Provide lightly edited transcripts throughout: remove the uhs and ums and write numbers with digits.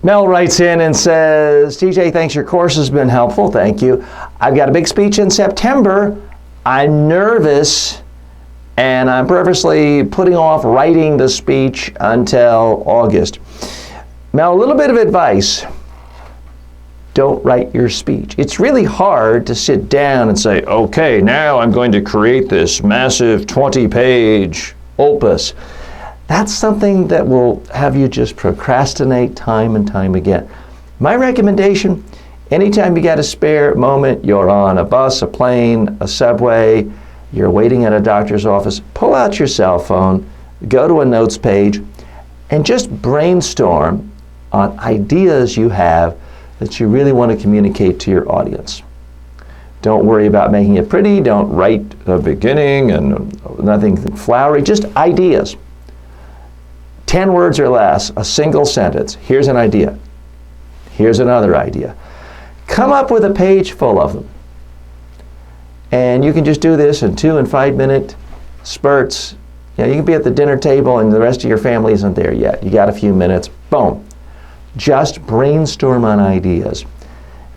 Mel writes in and says, TJ, thanks, your course has been helpful. Thank you. I've got a big speech in September. I'm nervous, and I'm purposely putting off writing the speech until August. Mel, a little bit of advice. Don't write your speech. It's really hard to sit down and say, okay, now I'm going to create this massive 20-page opus. That's something that will have you just procrastinate time and time again. My recommendation, anytime you got a spare moment, you're on a bus, a plane, a subway, you're waiting at a doctor's office, pull out your cell phone, go to a notes page, and just brainstorm on ideas you have that you really want to communicate to your audience. Don't worry about making it pretty. Don't write a beginning and nothing flowery, just ideas. 10 words or less, a single sentence. Here's an idea. Here's another idea. Come up with a page full of them. And you can just do this in 2 and 5 minute spurts. You can be at the dinner table and the rest of your family isn't there yet. You got a few minutes, boom. Just brainstorm on ideas.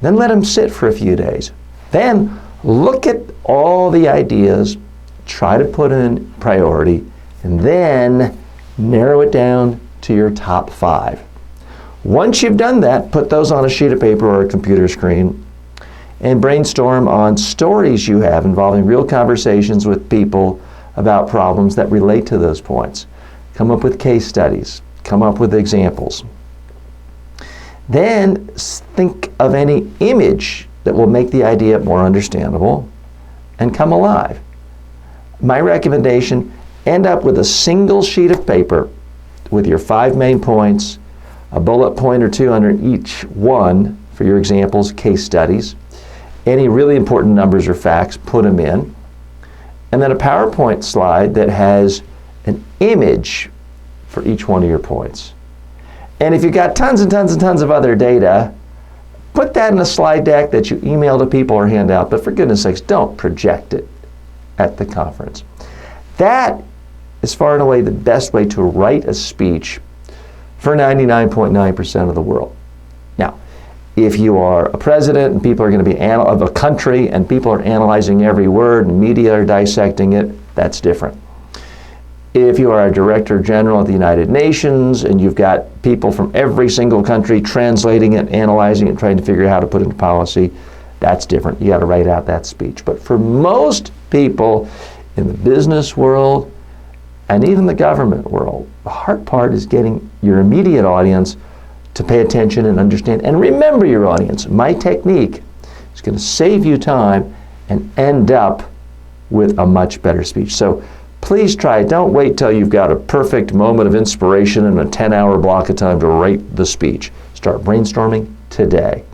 Then let them sit for a few days. Then look at all the ideas, try to put in priority, and then narrow it down to your top 5. Once you've done that, put those on a sheet of paper or a computer screen and brainstorm on stories you have involving real conversations with people about problems that relate to those points. Come up with case studies. Come up with examples. Then think of any image that will make the idea more understandable and come alive. My recommendation, end up with a single sheet of paper with your 5 main points, a bullet point or 2 under each one for your examples, case studies. Any really important numbers or facts, put them in. And then a PowerPoint slide that has an image for each one of your points. And if you've got tons and tons and tons of other data, put that in a slide deck that you email to people or hand out. But for goodness sakes, don't project it at the conference. That is far and away the best way to write a speech for 99.9% of the world. Now, if you are a president and people are going to be of a country and people are analyzing every word and media are dissecting it, that's different. If you are a director general of the United Nations and you've got people from every single country translating it, analyzing it, trying to figure out how to put it into policy, that's different. You got to write out that speech. But for most people in the business world and even the government world, the hard part is getting your immediate audience to pay attention and understand and remember your audience. My technique is going to save you time and end up with a much better speech. So please try it. Don't wait till you've got a perfect moment of inspiration and a 10-hour block of time to write the speech. Start brainstorming today.